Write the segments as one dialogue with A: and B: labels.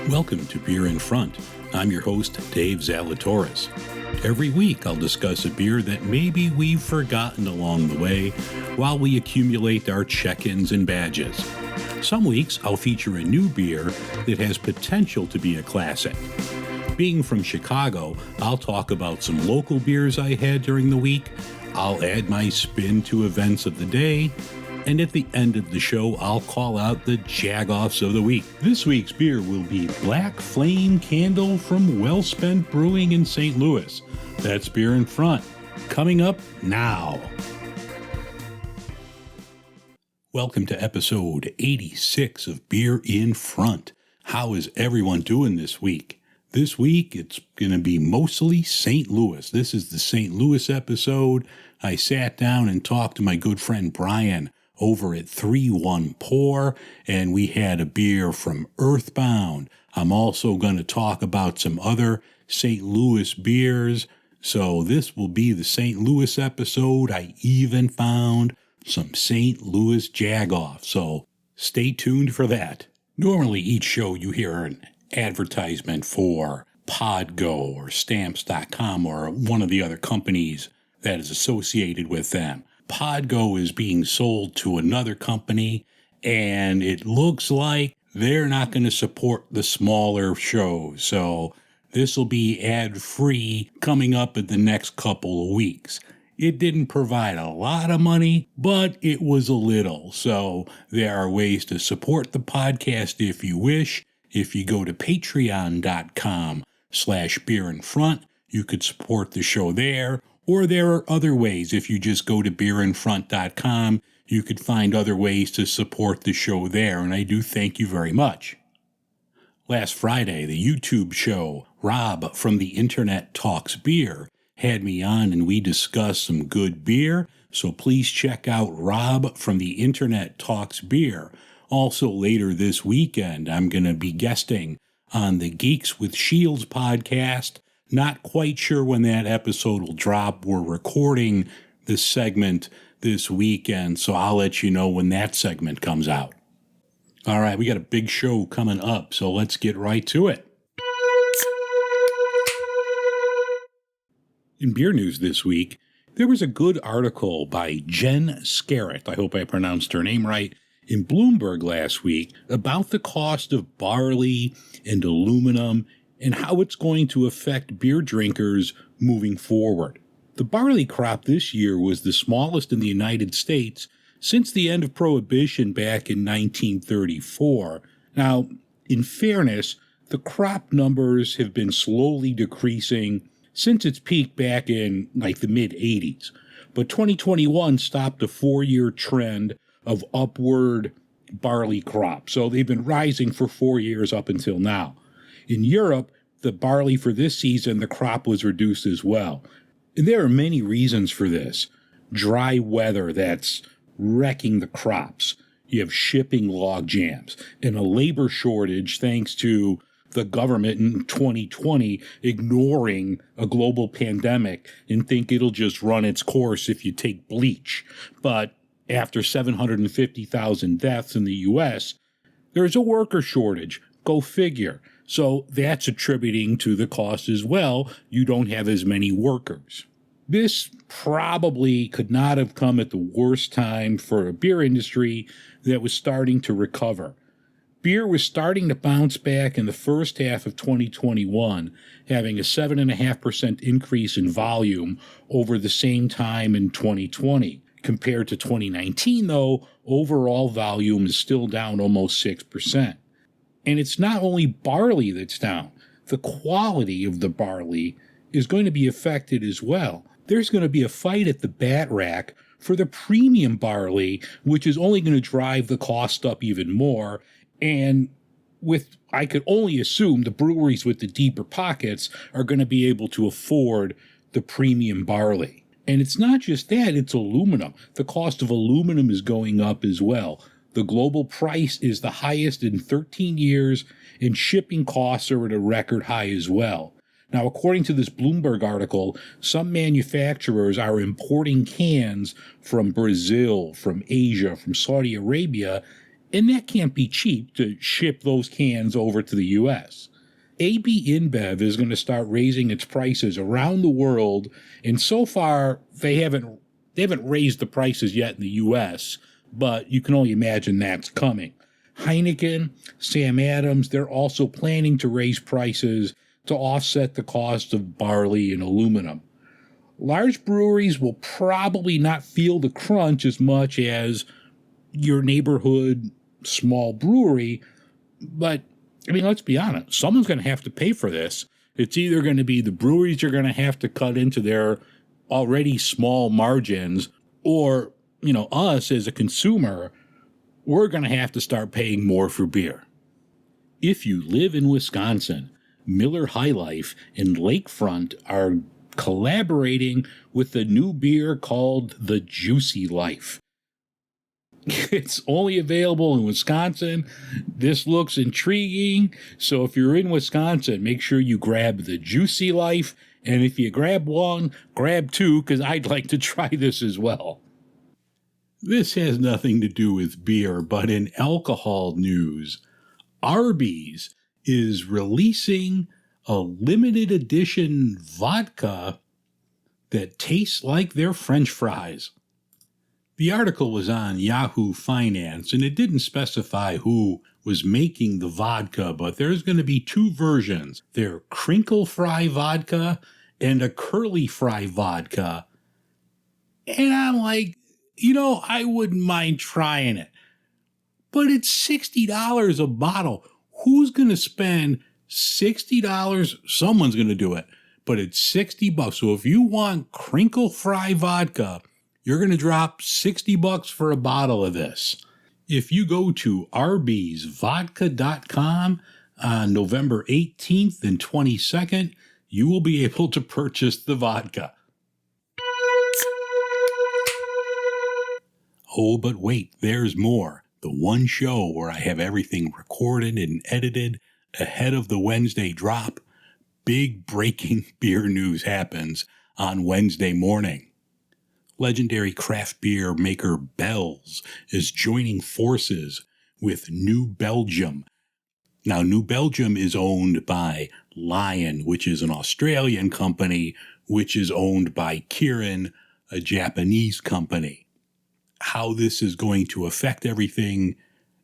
A: Welcome to Beer in Front. I'm your host, Dave Zalatoris. Every week I'll discuss a beer that maybe we've forgotten along the way while we accumulate our check-ins and badges. Some weeks I'll feature a new beer that has potential to be a classic. Being from Chicago, I'll talk about some local beers I had during the week, I'll add my spin to events of the day, and at the end of the show, I'll call out the Jag-Offs of the week. This week's beer will be Black Flame Candle from Wellspent Brewing in St. Louis. That's Beer in Front. Coming up now. Welcome to episode 86 of Beer in Front. How is everyone doing this week? This week, it's going to be mostly St. Louis. This is the St. Louis episode. I sat down and talked to my good friend Brian over at 3-1 Pour, and we had a beer from Earthbound. I'm also going to talk about some other St. Louis beers. So this will be the St. Louis episode. I even found some St. Louis Jag-Offs, so stay tuned for that. Normally each show you hear an advertisement for Podgo or Stamps.com or one of the other companies that is associated with them. Podgo is being sold to another company, and it looks like they're not going to support the smaller shows. So this will be ad-free coming up in the next couple of weeks. It didn't provide a lot of money, but it was a little. So there are ways to support the podcast if you wish. If you go to patreon.com/beerinfront, you could support the show there. Or there are other ways. If you just go to beerinfront.com, you could find other ways to support the show there, and I do thank you very much. Last Friday, the YouTube show Rob from the Internet Talks Beer had me on, and we discussed some good beer, so please check out Rob from the Internet Talks Beer. Also later this weekend, I'm going to be guesting on the Geeks with Shields podcast. Not quite sure when that episode will drop. We're recording this segment this weekend, so I'll let you know when that segment comes out. All right, we got a big show coming up, so let's get right to it. In beer news this week, there was a good article by Jen Scarrett, I hope I pronounced her name right, in Bloomberg last week about the cost of barley and aluminum and how it's going to affect beer drinkers moving forward. The barley crop this year was the smallest in the United States since the end of Prohibition back in 1934. Now, in fairness, the crop numbers have been slowly decreasing since its peak back in the mid-80s. But 2021 stopped a 4-year trend of upward barley crop. So they've been rising for 4 years up until now. In Europe, the barley for this season, the crop was reduced as well. And there are many reasons for this. Dry weather that's wrecking the crops. You have shipping log jams and a labor shortage thanks to the government in 2020 ignoring a global pandemic and think it'll just run its course if you take bleach. But after 750,000 deaths in the U.S., there's a worker shortage. Go figure. So that's attributing to the cost as well. You don't have as many workers. This probably could not have come at the worst time for a beer industry that was starting to recover. Beer was starting to bounce back in the first half of 2021, having a 7.5% increase in volume over the same time in 2020. Compared to 2019, though, overall volume is still down almost 6%. And it's not only barley that's down. The quality of the barley is going to be affected as well. There's going to be a fight at the bat rack for the premium barley, which is only going to drive the cost up even more. And I could only assume the breweries with the deeper pockets are going to be able to afford the premium barley. And it's not just that, it's aluminum. The cost of aluminum is going up as well. The global price is the highest in 13 years, and shipping costs are at a record high as well. Now, according to this Bloomberg article, some manufacturers are importing cans from Brazil, from Asia, from Saudi Arabia, And that can't be cheap to ship those cans over to the U.S. AB InBev is going to start raising its prices around the world, and so far they haven't raised the prices yet in the U.S., but you can only imagine that's coming. Heineken, Sam Adams, they're also planning to raise prices to offset the cost of barley and aluminum. Large breweries will probably not feel the crunch as much as your neighborhood small brewery, but I mean, let's be honest, someone's going to have to pay for this. It's either going to be the breweries are going to have to cut into their already small margins, or, us as a consumer, we're going to have to start paying more for beer. If you live in Wisconsin, Miller High Life and Lakefront are collaborating with a new beer called the Juicy Life. It's only available in Wisconsin. This looks intriguing. So if you're in Wisconsin, make sure you grab the Juicy Life. And if you grab one, grab two, because I'd like to try this as well. This has nothing to do with beer, but in alcohol news, Arby's is releasing a limited edition vodka that tastes like their French fries. The article was on Yahoo Finance, and it didn't specify who was making the vodka, but there's going to be two versions. Their crinkle fry vodka and a curly fry vodka. And I'm like, I wouldn't mind trying it. But it's $60 a bottle. Who's going to spend $60? Someone's going to do it. But it's $60. So if you want crinkle fry vodka, you're going to drop $60 for a bottle of this. If you go to arbysvodka.com on November 18th and 22nd, you will be able to purchase the vodka. Oh, but wait, there's more. The one show where I have everything recorded and edited ahead of the Wednesday drop. Big breaking beer news happens on Wednesday morning. Legendary craft beer maker Bell's is joining forces with New Belgium. Now, New Belgium is owned by Lion, which is an Australian company, which is owned by Kirin, a Japanese company. How this is going to affect everything,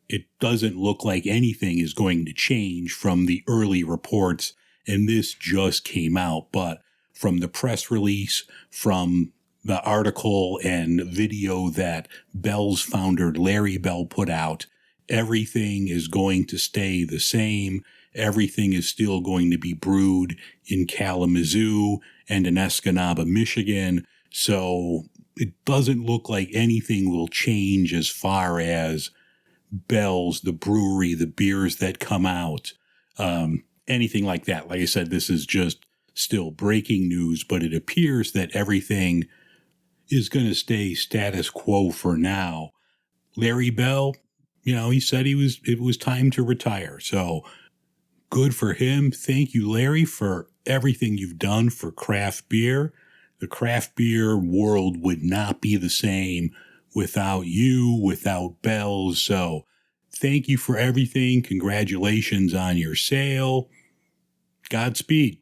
A: it doesn't look like anything is going to change from the early reports, and this just came out, but from the press release, from the article and video that Bell's founder Larry Bell put out, everything is going to stay the same. Everything is still going to be brewed in Kalamazoo and in Escanaba, Michigan. So it doesn't look like anything will change as far as Bell's, the brewery, the beers that come out, anything like that. Like I said, this is just still breaking news, but it appears that everything is going to stay status quo for now. Larry Bell, he said it was time to retire. So good for him. Thank you, Larry, for everything you've done for craft beer. The craft beer world would not be the same without you, without Bell's. So thank you for everything. Congratulations on your sale. Godspeed.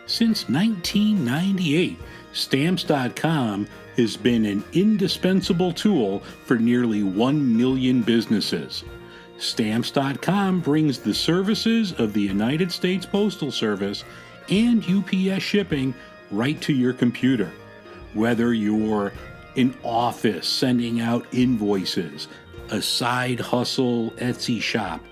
A: Since 1998, Stamps.com has been an indispensable tool for nearly 1 million businesses. Stamps.com brings the services of the United States Postal Service and UPS shipping right to your computer. Whether you're an office sending out invoices, a side hustle Etsy shop,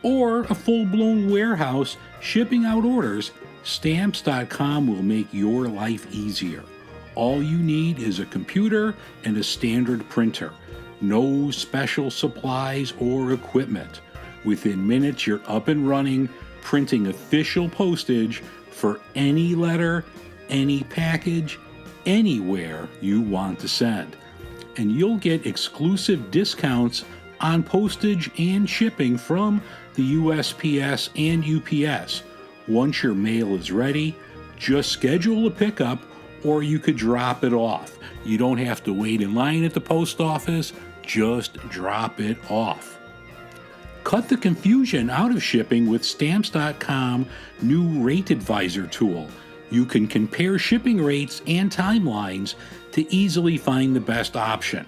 A: or a full-blown warehouse shipping out orders, Stamps.com will make your life easier. All you need is a computer and a standard printer. No special supplies or equipment. Within minutes, you're up and running, printing official postage for any letter, any package, anywhere you want to send. And you'll get exclusive discounts on postage and shipping from the USPS and UPS. Once your mail is ready, just schedule a pickup or you could drop it off. You don't have to wait in line at the post office, just drop it off. Cut the confusion out of shipping with Stamps.com new Rate Advisor tool. You can compare shipping rates and timelines to easily find the best option.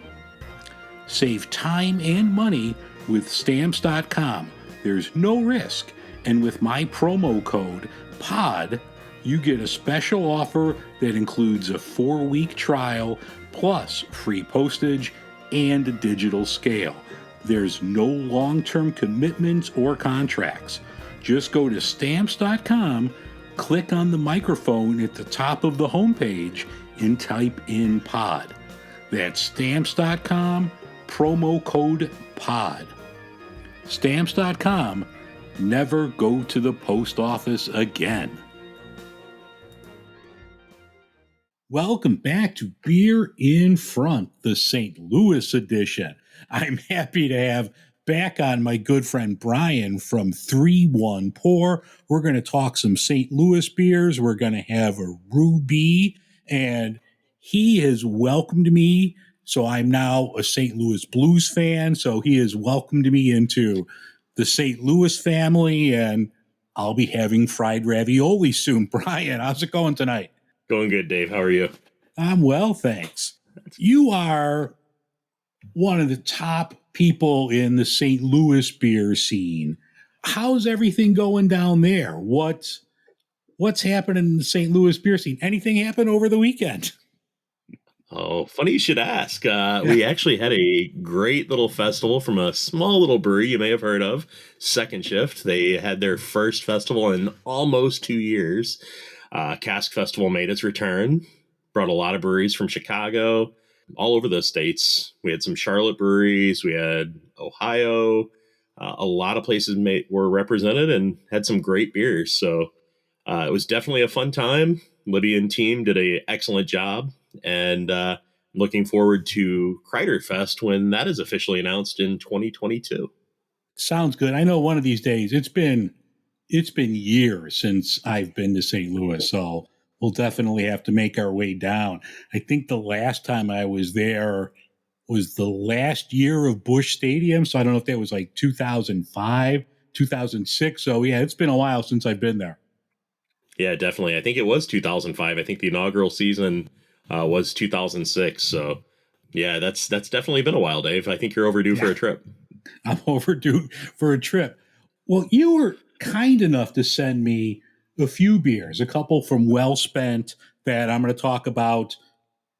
A: Save time and money with Stamps.com. There's no risk, and with my promo code POD, you get a special offer that includes a 4-week trial plus free postage and a digital scale. There's no long-term commitments or contracts. Just go to Stamps.com, click on the microphone at the top of the homepage, and type in POD. That's Stamps.com, promo code POD. Stamps.com, never go to the post office again. Welcome back to Beer in Front, the St. Louis edition. I'm happy to have back on my good friend Brian from 3-1 Pour. We're going to talk some St. Louis beers. We're going to have a Rhu Bee, and he has welcomed me. So I'm now a St. Louis Blues fan. So he has welcomed me into the St. Louis family, and I'll be having fried ravioli soon. Brian, how's it going tonight?
B: Going good, Dave. How are you?
A: I'm well, thanks. You are one of the top people in the St. Louis beer scene. How's everything going down there? What's happening in the St. Louis beer scene? Anything happen over the weekend?
B: Oh, funny you should ask. We actually had a great little festival from a small little brewery you may have heard of, Second Shift. They had their first festival in almost 2 years. Cask Festival made its return, brought a lot of breweries from Chicago, all over the states. We had some Charlotte breweries, we had Ohio, a lot of places were represented and had some great beers. So it was definitely a fun time. Libby and team did an excellent job, and looking forward to Kreider Fest when that is officially announced in 2022.
A: Sounds good. I know one of these days it's been years since I've been to St. Louis, so we'll definitely have to make our way down. I think the last time I was there was the last year of Busch Stadium, so I don't know if that was like 2005, 2006. So yeah, it's been a while since I've been there.
B: Yeah, definitely. I think it was 2005. I think the inaugural season was 2006. So yeah, that's definitely been a while, Dave. I think you're overdue for a trip.
A: I'm overdue for a trip. Well, you were kind enough to send me a few beers, a couple from Wellspent that I'm going to talk about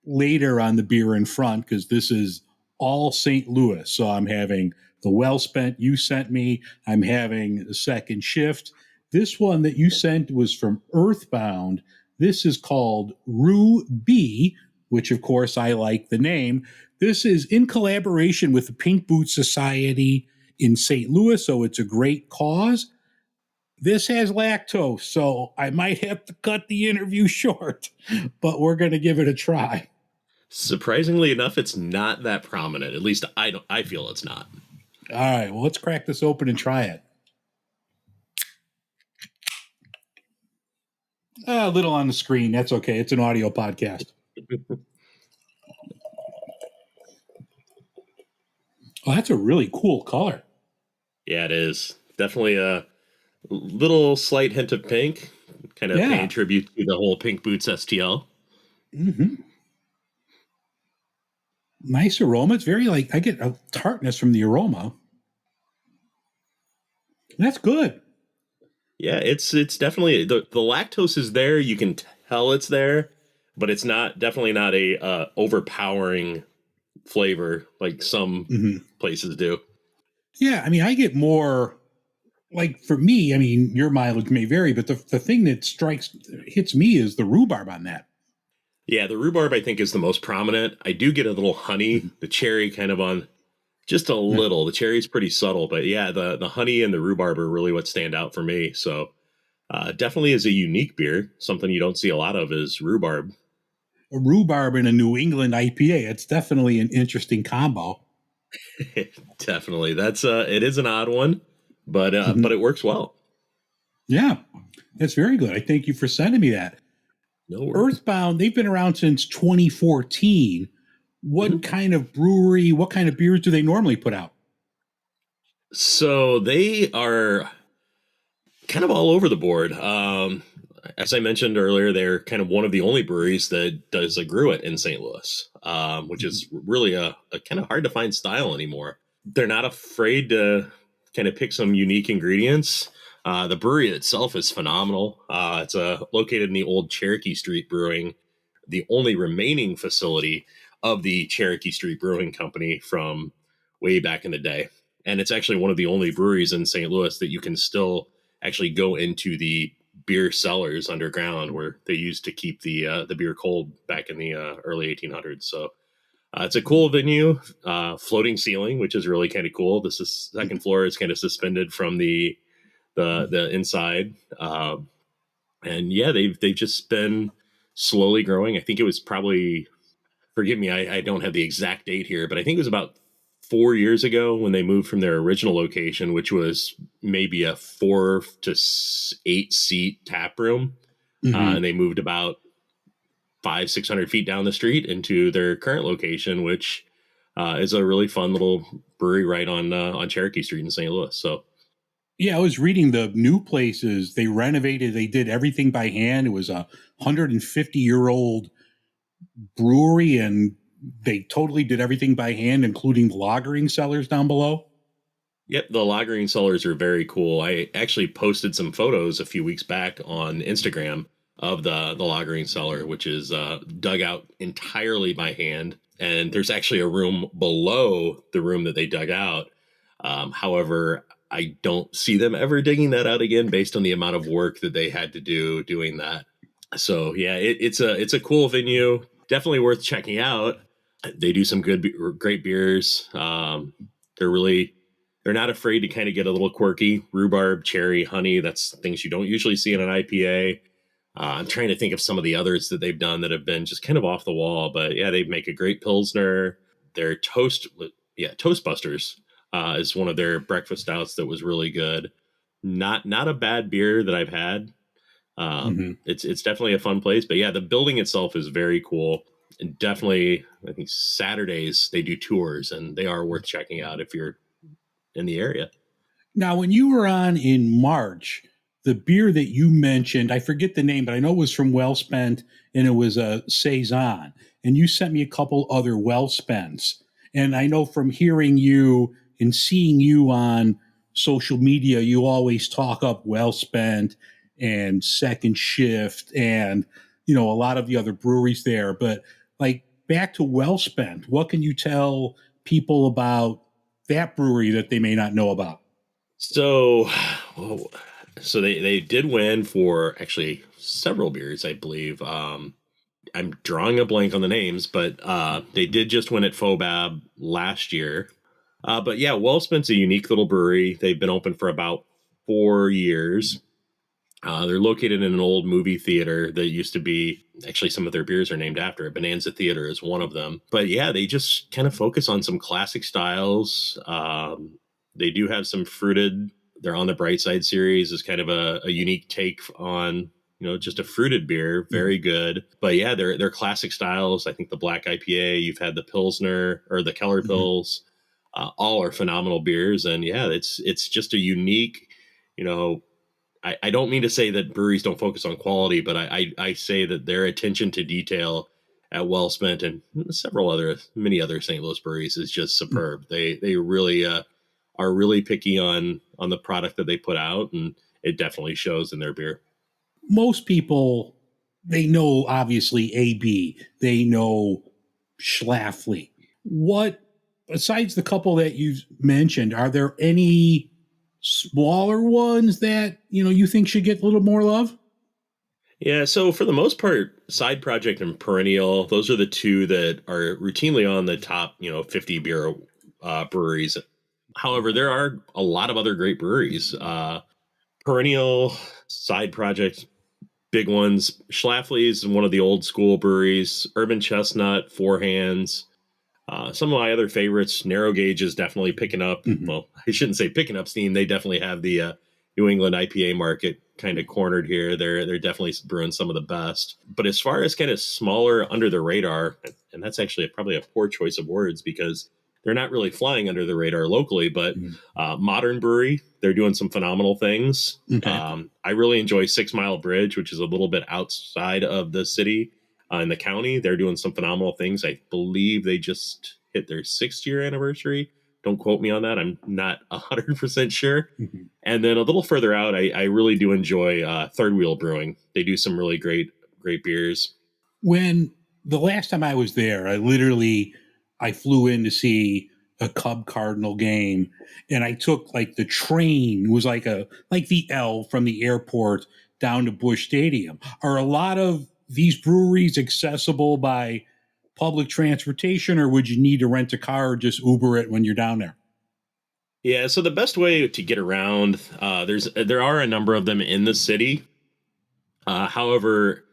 A: later on the Beer in Front, because this is all St. Louis. So I'm having the Wellspent you sent me. I'm having the Second Shift. This one that you sent was from Earthbound. This is called Rhu Bee, which of course I like the name. This is in collaboration with the Pink Boot Society in St. Louis, so it's a great cause. This has lactose, so I might have to cut the interview short, but we're going to give it a try.
B: Surprisingly enough, it's not that prominent. At least I feel it's not.
A: All right, well, let's crack this open and try it. A little on the screen. That's okay. It's an audio podcast. Oh, that's a really cool color.
B: Yeah, it is. Definitely a little slight hint of pink. Kind of paying tribute to the whole Pink Boots STL.
A: Mm-hmm. Nice aroma. It's very I get a tartness from the aroma. That's good.
B: Yeah, it's definitely, the lactose is there. You can tell it's there, but it's definitely not a overpowering flavor like some places do.
A: Yeah, I mean, I get more, for me, I mean, your mileage may vary, but the thing that hits me is the rhubarb on that.
B: Yeah, the rhubarb, I think, is the most prominent. I do get a little honey, the cherry kind of on just a little. The cherry is pretty subtle, but yeah, the honey and the rhubarb are really what stand out for me. So definitely is a unique beer. Something you don't see a lot of is rhubarb.
A: A rhubarb in a New England IPA. It's definitely an interesting combo.
B: Definitely. It is an odd one, but it works well.
A: Yeah, that's very good. I thank you for sending me that.
B: No worries.
A: Earthbound, they've been around since 2014. What kind of brewery, what kind of beers do they normally put out?
B: So they are kind of all over the board. As I mentioned earlier, they're kind of one of the only breweries that does a Gruit in St. Louis, which is really a kind of hard to find style anymore. They're not afraid to kind of pick some unique ingredients. The brewery itself is phenomenal. It's located in the old Cherokee Street Brewing, the only remaining facility of the Cherokee Street Brewing Company from way back in the day. And it's actually one of the only breweries in St. Louis that you can still actually go into the beer cellars underground where they used to keep the beer cold back in the early 1800s. So it's a cool venue, floating ceiling, which is really kind of cool. This is second floor is kind of suspended from the inside, and yeah, they've just been slowly growing. I think it was probably, forgive me, I don't have the exact date here, but I think it was about 4 years ago when they moved from their original location, which was maybe a 4 to 8 seat tap room. And they moved about 500-600 feet down the street into their current location, which is a really fun little brewery right on Cherokee Street in St. Louis. So
A: Yeah, I was reading the new places. They renovated, they did everything by hand. It was a 150-year-old brewery, and they totally did everything by hand, including the lagering cellars down below.
B: yep, the lagering cellars are very cool. I actually posted some photos a few weeks back on Instagram of the lagering cellar, which is dug out entirely by hand. And there's actually a room below the room that they dug out. However, I don't see them ever digging that out again based on the amount of work that they had to do doing that. So yeah, it's a cool venue. Definitely worth checking out. They do some great beers. They're not afraid to kind of get a little quirky. Rhubarb, cherry, honey. That's things you don't usually see in an IPA. I'm trying to think of some of the others that they've done that have been just kind of off the wall. But yeah, they make a great Pilsner. Their Toastbusters is one of their breakfast stouts that was really good. Not a bad beer that I've had. It's definitely a fun place. But yeah, the building itself is very cool. And definitely, I think Saturdays they do tours, and they are worth checking out if you're in the area.
A: Now, when you were on in March, the beer that you mentioned, I forget the name, but I know it was from Wellspent, and it was a Saison. And you sent me a couple other Wellspents. And I know from hearing you and seeing you on social media, you always talk up Wellspent and Second Shift and, a lot of the other breweries there. But like back to Wellspent, what can you tell people about that brewery that they may not know about?
B: So, they did win for actually several beers, I believe. I'm drawing a blank on the names, but they did just win at Fobab last year. But yeah, Wellspent's a unique little brewery. They've been open for about 4 years. They're located in an old movie theater that used to be, actually, some of their beers are named after it. Bonanza Theater is one of them. But yeah, they just kind of focus on some classic styles. They do have some fruited. They're on the Bright Side series is kind of a unique take on, just a fruited beer. Very good. But yeah, they're classic styles. I think the Black IPA, you've had the Pilsner or the Keller Pils, all are phenomenal beers. And yeah, it's just a unique, I don't mean to say that breweries don't focus on quality, but I say that their attention to detail at Wellspent and many other St. Louis breweries is just superb. They really are really picky on the product that they put out, and it definitely shows in their beer.
A: Most people, they know obviously AB, they know Schlafly. What, besides the couple that you've mentioned, are there any smaller ones that you think should get a little more love?
B: Yeah, so for the most part, Side Project and Perennial, those are the two that are routinely on the top 50 beer breweries. However, there are a lot of other great breweries. Perennial, Side Project, big ones. Schlafly is one of the old school breweries. Urban Chestnut, Four Hands. Some of my other favorites, Narrow Gauge is definitely picking up. Well, I shouldn't say picking up steam. They definitely have the New England IPA market kind of cornered here. They're definitely brewing some of the best. But as far as kind of smaller under the radar, and that's actually probably a poor choice of words because they're not really flying under the radar locally, but Modern Brewery, they're doing some phenomenal things.
A: Okay.
B: I really enjoy 6 Mile Bridge, which is a little bit outside of the city in the county. They're doing some phenomenal things. I believe they just hit their 6th-year anniversary. Don't quote me on that. I'm not 100% sure.
A: Mhm.
B: And then a little further out, I really do enjoy Third Wheel Brewing. They do some really great beers.
A: When the last time I was there, I flew in to see a Cub Cardinal game, and I took like the train. It was like the L from the airport down to Busch Stadium. Are a lot of these breweries accessible by public transportation, or would you need to rent a car or just Uber it when you're down there?
B: Yeah, so the best way to get around, there are a number of them in the city. However,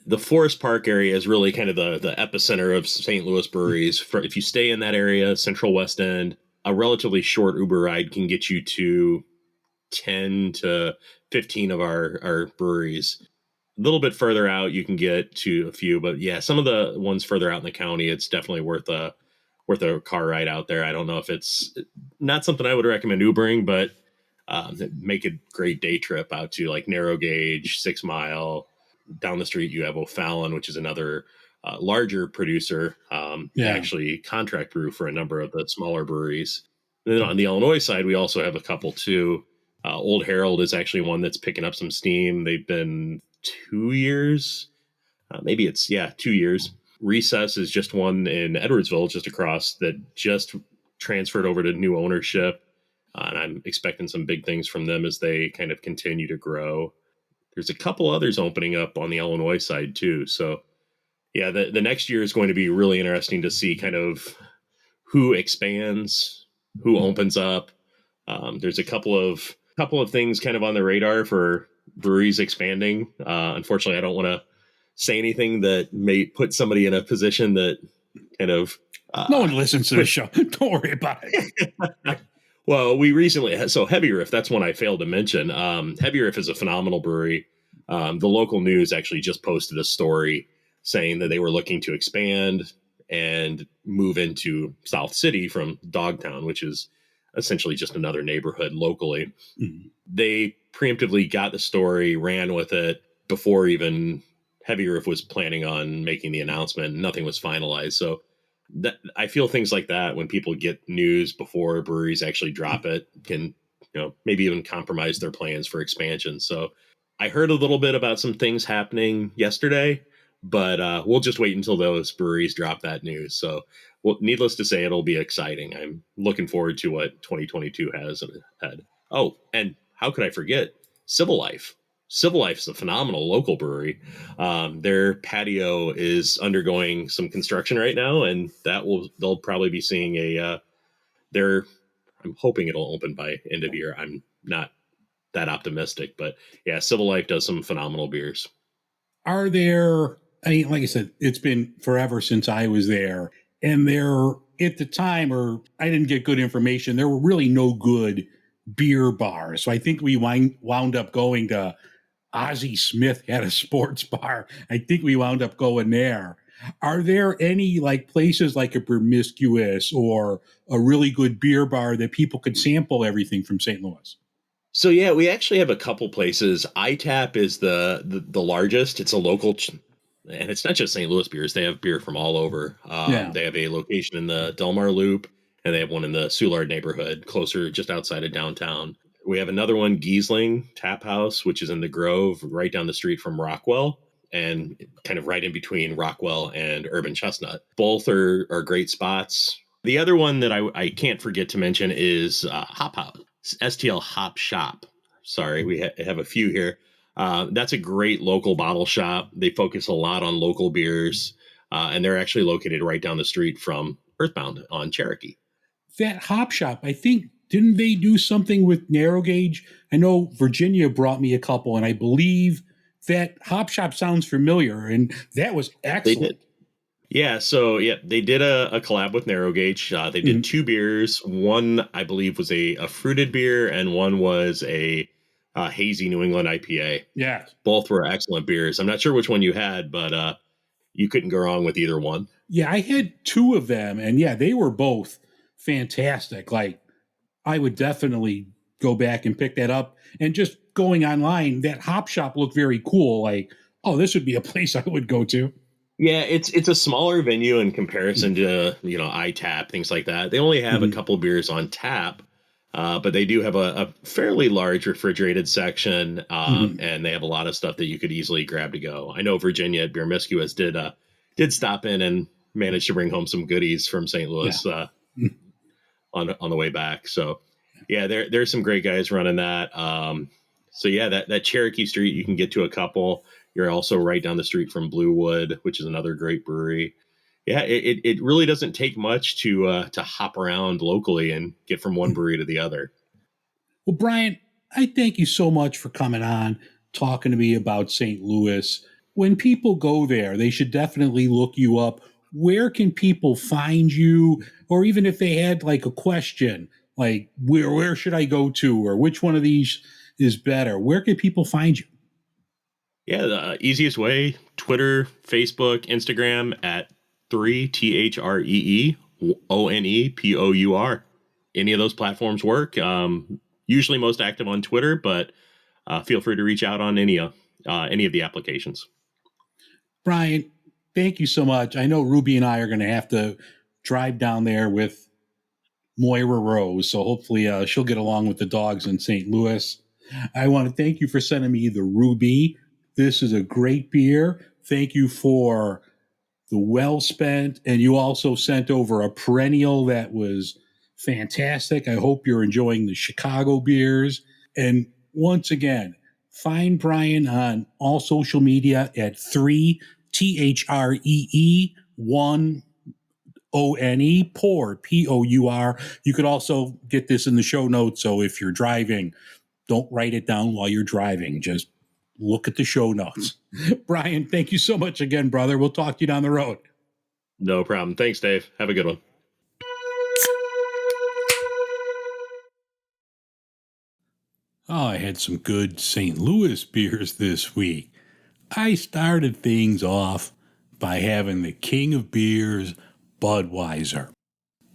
B: the Forest Park area is really kind of the epicenter of St. Louis breweries. If you stay in that area, Central West End, a relatively short Uber ride can get you to 10 to 15 of our breweries. A little bit further out, you can get to a few, but yeah, some of the ones further out in the county, it's definitely worth a car ride out there. I don't know if it's not something I would recommend Ubering, but make a great day trip out to like Narrow Gauge, 6 Mile. Down the street, you have O'Fallon, which is another larger producer. They
A: Yeah.
B: actually contract brew for a number of the smaller breweries. And then on the Illinois side, we also have a couple too. Old Herald is actually one that's picking up some steam. They've been 2 years. Maybe it's, 2 years. Recess is just one in Edwardsville, just across, that just transferred over to new ownership. And I'm expecting some big things from them as they kind of continue to grow. There's a couple others opening up on the Illinois side too. So yeah, the next year is going to be really interesting to see kind of who expands, who opens up. There's a couple of things kind of on the radar for breweries expanding. Unfortunately, I don't want to say anything that may put somebody in a position that kind of
A: No one listens to the show. Don't worry about it.
B: Well, we recently had, so Heavy Riff, that's one I failed to mention. Heavy Riff is a phenomenal brewery. The local news actually just posted a story saying that they were looking to expand and move into South City from Dogtown, which is essentially just another neighborhood locally.
A: Mhm.
B: They preemptively got the story, ran with it before even Heavy Riff was planning on making the announcement. Nothing was finalized. So that, I feel things like that when people get news before breweries actually drop it can, maybe even compromise their plans for expansion. So I heard a little bit about some things happening yesterday, but we'll just wait until those breweries drop that news. So, well, needless to say, it'll be exciting. I'm looking forward to what 2022 has ahead. Oh, and how could I forget Civil Life? Civil Life is a phenomenal local brewery. Their patio is undergoing some construction right now, and they'll probably be seeing I'm hoping it'll open by end of year. I'm not that optimistic, but yeah, Civil Life does some phenomenal beers.
A: Are there, I mean, like I said, it's been forever since I was there. And there, at the time, or I didn't get good information, there were really no good beer bars. So I think we wound up going to Ozzie Smith had a sports bar. I think we wound up going there. Are there any like places like a Promiscuous or a really good beer bar that people could sample everything from St. Louis?
B: So yeah, we actually have a couple places. ITAP is the largest. It's a local, and it's not just St. Louis beers. They have beer from all over.
A: Yeah.
B: They have a location in the Delmar Loop, and they have one in the Soulard neighborhood, closer just outside of downtown. We have another one, Giesling Tap House, which is in the Grove, right down the street from Rockwell, and kind of right in between Rockwell and Urban Chestnut. Both are great spots. The other one that I can't forget to mention is Hop House. STL Hop Shop. Sorry, we have a few here. That's a great local bottle shop. They focus a lot on local beers, and they're actually located right down the street from Earthbound on Cherokee.
A: That hop shop, I think, didn't they do something with narrow gauge? I know Virginia brought me a couple, and I believe that hop shop sounds familiar, and that was excellent.
B: They did. Yeah, so yeah, they did a collab with Narrow Gauge. They did two beers. One, I believe, was a fruited beer, and one was a hazy New England IPA.
A: Yeah.
B: Both were excellent beers. I'm not sure which one you had, but you couldn't go wrong with either one.
A: Yeah, I had two of them, and yeah, they were both fantastic. Like, I would definitely go back and pick that up. And just going online, that hop shop looked very cool. Like, oh, this would be a place I would go to.
B: Yeah, it's a smaller venue in comparison to, iTap, things like that. They only have a couple beers on tap, but they do have a fairly large refrigerated section, and they have a lot of stuff that you could easily grab to go. I know Virginia at Beer Miscuous did stop in and managed to bring home some goodies from St. Louis on the way back. So, yeah, there's some great guys running that. So, yeah, that Cherokee Street, you can get to a couple. You're also right down the street from Bluewood, which is another great brewery. Yeah, it really doesn't take much to hop around locally and get from one brewery to the other.
A: Well, Brian, I thank you so much for coming on, talking to me about St. Louis. When people go there, they should definitely look you up. Where can people find you? Or even if they had like a question, like where should I go to? Or which one of these is better? Where can people find you?
B: Yeah, the easiest way, Twitter, Facebook, Instagram at 3THREEONEPOUR. Any of those platforms work. Usually most active on Twitter, but feel free to reach out on any of the applications.
A: Brian, thank you so much. I know Rhu Bee and I are going to have to drive down there with Moira Rose, so hopefully she'll get along with the dogs in St. Louis. I want to thank you for sending me the Rhu Bee. This is a great beer. Thank you for the Wellspent, and you also sent over a perennial that was fantastic. I hope you're enjoying the Chicago beers. And once again, find Brian on all social media at 3THREE1ONE, pour, POUR. You could also get this in the show notes, so if you're driving, don't write it down while you're driving. Just look at the show notes. Brian, thank you so much again, brother. We'll talk to you down the road.
B: No problem. Thanks, Dave. Have a good one.
A: Oh, I had some good St. Louis beers this week. I started things off by having the king of beers, Budweiser.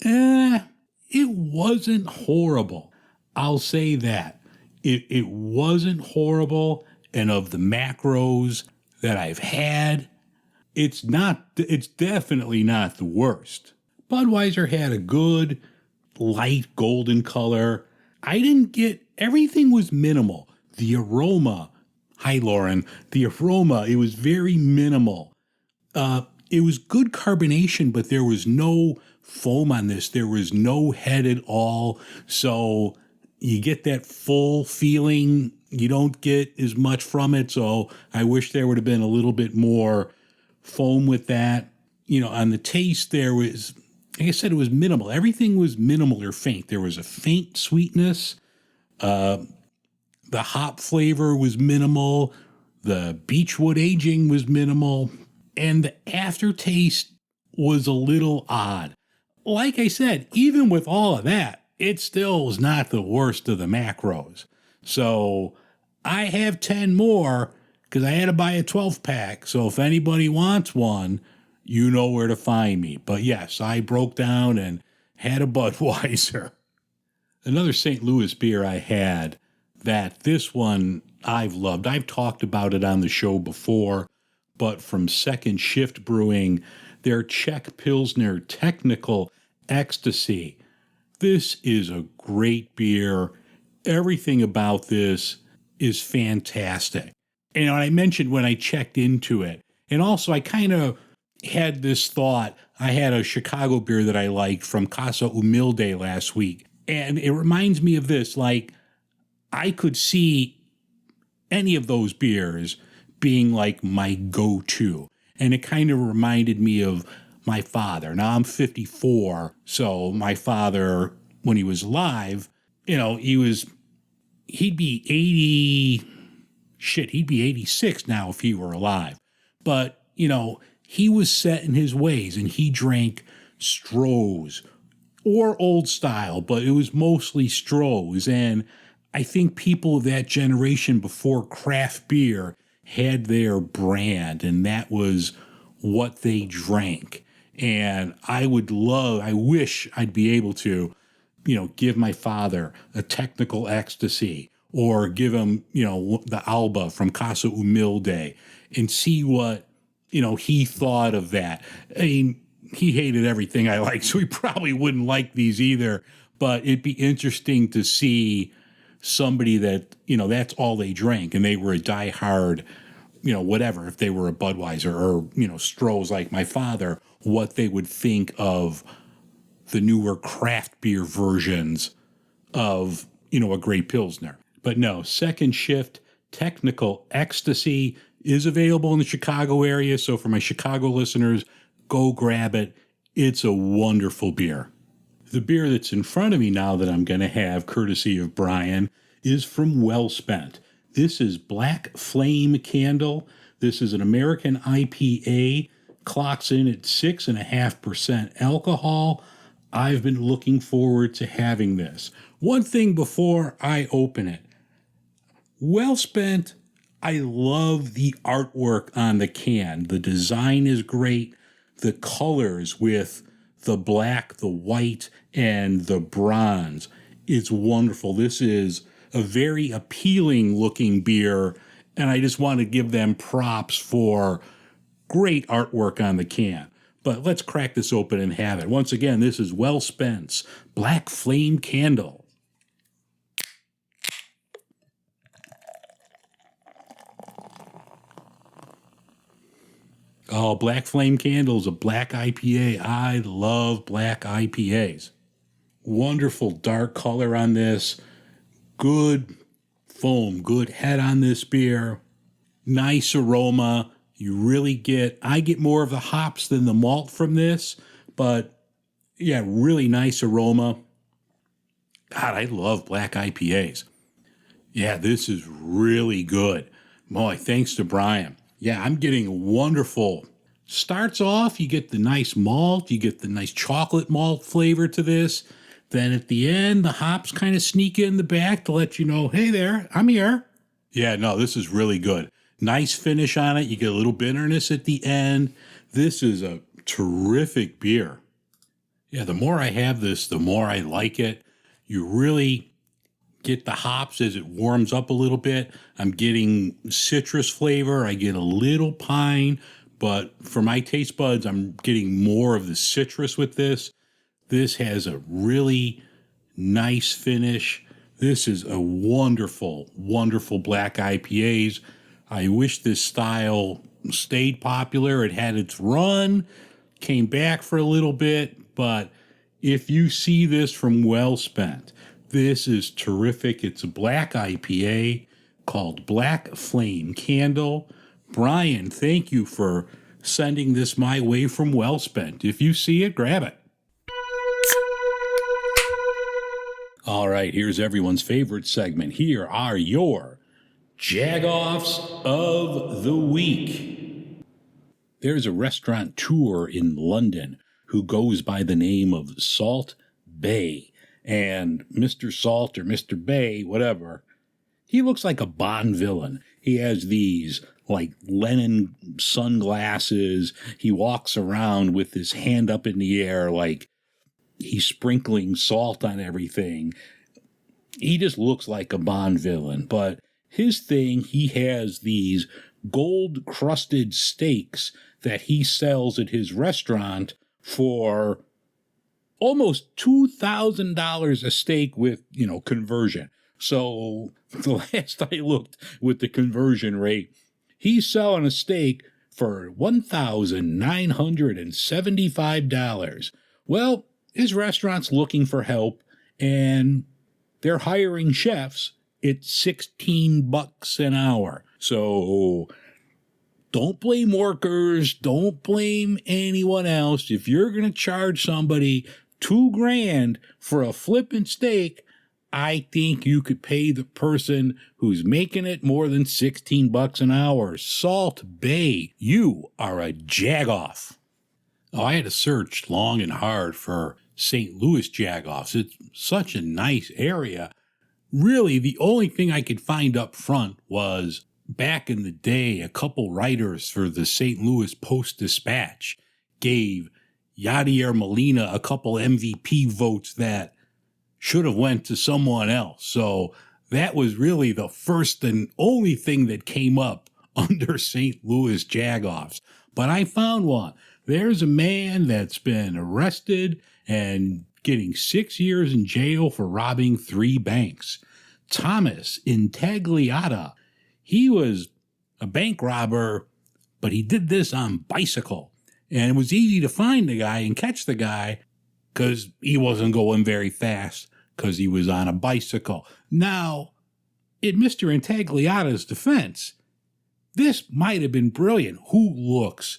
A: It wasn't horrible. I'll say that. It wasn't horrible, and of the macros that I've had, it's definitely not the worst. Budweiser had a good light golden color. I didn't get, everything was minimal. The aroma, hi Lauren, the aroma, it was very minimal. It was good carbonation, but there was no foam on this. There was no head at all. So you get that full feeling. You don't get as much from it. So I wish there would have been a little bit more foam with that. On the taste, there was, like I said, it was minimal. Everything was minimal or faint. There was a faint sweetness. The hop flavor was minimal. The beechwood aging was minimal. And the aftertaste was a little odd. Like I said, even with all of that, it still was not the worst of the macros. So I have 10 more because I had to buy a 12-pack. So if anybody wants one, you know where to find me. But yes, I broke down and had a Budweiser. Another St. Louis beer I had that this one I've loved. I've talked about it on the show before, but from Second Shift Brewing, their Czech Pilsner Technical Ecstasy. This is a great beer. Everything about this is fantastic. And I mentioned when I checked into it, and also I kind of had this thought. I had a Chicago beer that I liked from Casa Humilde last week, and it reminds me of this. Like, I could see any of those beers being like my go-to. And it kind of reminded me of my father. Now I'm 54, so my father, when he was alive, he'd be 86 now if he were alive. But, he was set in his ways, and he drank Strohs or old style, but it was mostly Strohs. And I think people of that generation before craft beer had their brand, and that was what they drank. And I wish I'd be able to, give my father a Technical Ecstasy or give him, the Alba from Casa Humilde and see what, he thought of that. I mean, he hated everything I like, so he probably wouldn't like these either. But it'd be interesting to see somebody that, that's all they drank and they were a diehard, whatever, if they were a Budweiser or, Stroh's like my father, what they would think of the newer craft beer versions of, a great Pilsner. But no, Second Shift Technical Ecstasy is available in the Chicago area. So for my Chicago listeners, go grab it. It's a wonderful beer. The beer that's in front of me now that I'm going to have, courtesy of Brian, is from Wellspent. This is Black Flame Candle. This is an American IPA, clocks in at 6.5% alcohol. I've been looking forward to having this. One thing before I open it. Wellspent, I love the artwork on the can. The design is great. The colors with the black, the white, and the bronze. It's wonderful. This is a very appealing looking beer, and I just want to give them props for great artwork on the can. But let's crack this open and have it. Once again, this is Wellspent's Black Flame Candle. Oh, Black Flame Candle is a black IPA. I love black IPAs. Wonderful dark color on this. Good foam, good head on this beer. Nice aroma. I get more of the hops than the malt from this, but yeah, really nice aroma. God, I love black IPAs. Yeah, this is really good. Boy, thanks to Brian. Yeah, I'm getting wonderful. Starts off, you get the nice malt, you get the nice chocolate malt flavor to this. Then at the end, the hops kind of sneak in the back to let you know, hey there, I'm here. Yeah, no, this is really good. Nice finish on it. You get a little bitterness at the end. This is a terrific beer. Yeah, the more I have this, the more I like it. You really get the hops as it warms up a little bit. I'm getting citrus flavor. I get a little pine, but for my taste buds, I'm getting more of the citrus with this. This has a really nice finish. This is a wonderful, wonderful black IPAs. I wish this style stayed popular. It had its run, came back for a little bit, but if you see this from Wellspent, this is terrific. It's a black IPA called Black Flame Candle. Brian, thank you for sending this my way from Wellspent. If you see it, grab it. All right, here's everyone's favorite segment. Here are your Jag-Offs of the Week. There's a restaurateur in London who goes by the name of Salt Bay. And Mr. Salt or Mr. Bay, whatever, he looks like a Bond villain. He has these like Lennon sunglasses. He walks around with his hand up in the air like he's sprinkling salt on everything. He just looks like a Bond villain. But his thing, he has these gold-crusted steaks that he sells at his restaurant for almost $2,000 a steak with, conversion. So the last I looked with the conversion rate, he's selling a steak for $1,975. Well, his restaurant's looking for help, and they're hiring chefs at $16 an hour. So don't blame workers. Don't blame anyone else. If you're going to charge somebody $2,000 for a flippin' steak, I think you could pay the person who's making it more than $16 an hour. Salt Bay, you are a Jag-Off. Oh, I had to search long and hard for St. Louis Jag-Offs. It's such a nice area. really the only thing I could find up front was back in the day, a couple writers for the St. Louis Post-Dispatch gave Yadier Molina a couple MVP votes that should have went to someone else. So that was really the first and only thing that came up under St. Louis Jag-Offs. But I found one. There's a man that's been arrested and getting 6 years in jail for robbing 3 banks. Thomas Intagliata. He was a bank robber, but he did this on bicycle. And it was easy to find the guy and catch the guy because he wasn't going very fast because he was on a bicycle. Now, in Mr. Intagliata's defense, this might have been brilliant. Who looks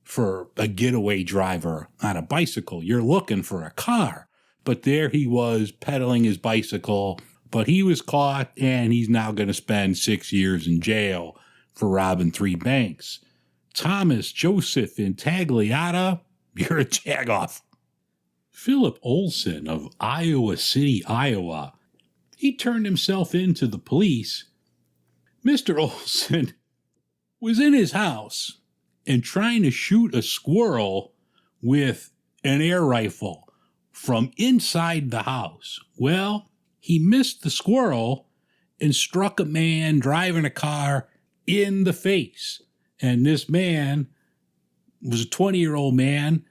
A: for a getaway driver on a bicycle? You're looking for a car. But there he was pedaling his bicycle, but he was caught and he's now going to spend 6 years in jail for robbing 3 banks. Thomas Joseph Intagliata, you're a Jag-Off. Philip Olson of Iowa City, Iowa, he turned himself in to the police. Mr. Olson was in his house and trying to shoot a squirrel with an air rifle from inside the house. Well, he missed the squirrel and struck a man driving a car in the face. And this man was a 20-year-old man,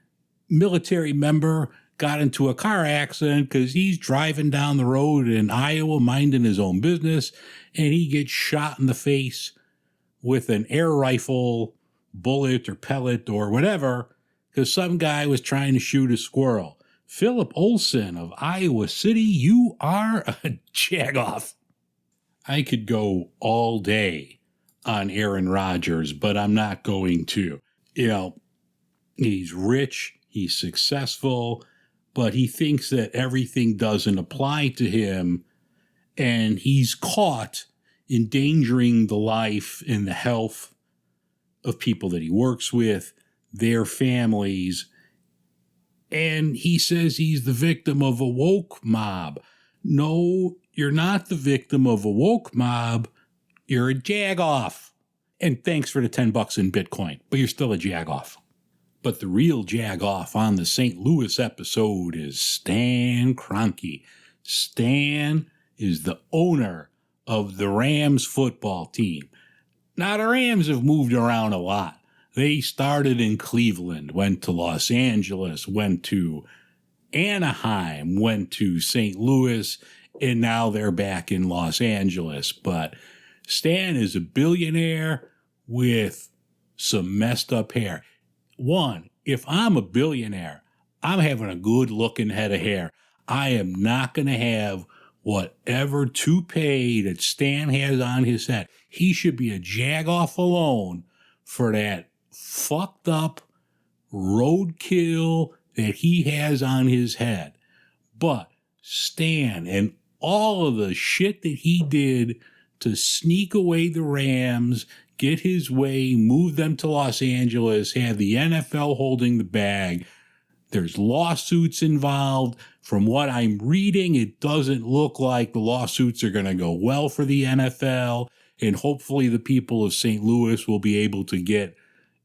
A: military member, got into a car accident because he's driving down the road in Iowa, minding his own business, and he gets shot in the face with an air rifle bullet or pellet or whatever because some guy was trying to shoot a squirrel. Philip Olson of Iowa City, you are a Jag-Off. I could go all day on Aaron Rodgers, but I'm not going to. You know, he's rich, he's successful, but he thinks that everything doesn't apply to him, and he's caught endangering the life and the health of people that he works with, their families, and he says he's the victim of a woke mob. No, you're not the victim of a woke mob. You're a Jag-Off. And thanks for the $10 in Bitcoin, but you're still a Jag-Off. But the real Jag-Off on the St. Louis episode is Stan Kroenke. Stan is the owner of the Rams football team. Now, the Rams have moved around a lot. They started in Cleveland, went to Los Angeles, went to Anaheim, went to St. Louis, and now they're back in Los Angeles. But Stan is a billionaire with some messed up hair. One, if I'm a billionaire, I'm having a good looking head of hair. I am not going to have whatever toupee that Stan has on his head. He should be a Jag-Off alone for that fucked up roadkill that he has on his head. But Stan and all of the shit that he did to sneak away the Rams, get his way, move them to Los Angeles, have the NFL holding the bag. There's lawsuits involved. From what I'm reading, it doesn't look like the lawsuits are going to go well for the NFL. And hopefully the people of St. Louis will be able to get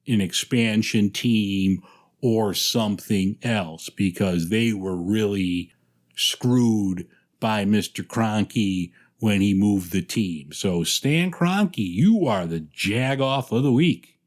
A: an expansion team or something else because they were really screwed by Mr. Kroenke when he moved the team. So Stan Kroenke, you are the Jag-Off of the week.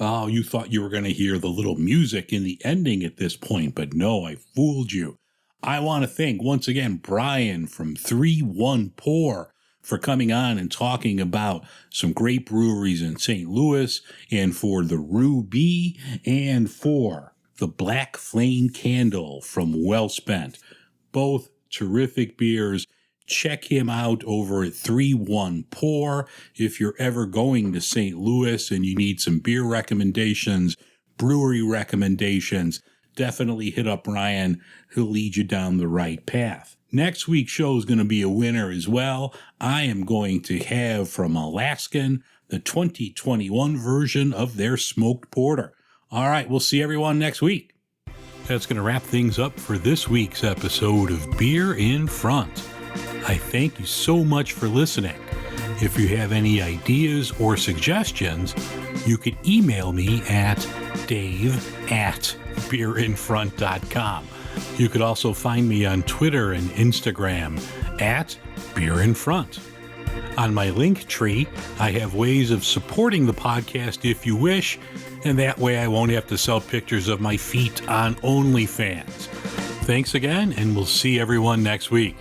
A: Oh, you thought you were going to hear the little music in the ending at this point, but no, I fooled you. I want to thank once again Brian from 3-1 Pour for coming on and talking about some great breweries in St. Louis, and for the Rhu Bee, and for the Black Flame Candle from Wellspent. Both terrific beers. Check him out over at 3-1 Pour. If you're ever going to St. Louis and you need some beer recommendations, brewery recommendations, definitely hit up Ryan. He'll lead you down the right path. Next week's show is going to be a winner as well. I am going to have from Alaskan the 2021 version of their smoked porter. All right, we'll see everyone next week. That's going to wrap things up for this week's episode of Beer in Front. I thank you so much for listening. If you have any ideas or suggestions, you can email me at dave@beerinfront.com. You could also find me on Twitter and Instagram at Beer in Front. On my link tree, I have ways of supporting the podcast if you wish, and that way I won't have to sell pictures of my feet on OnlyFans. Thanks again, and we'll see everyone next week.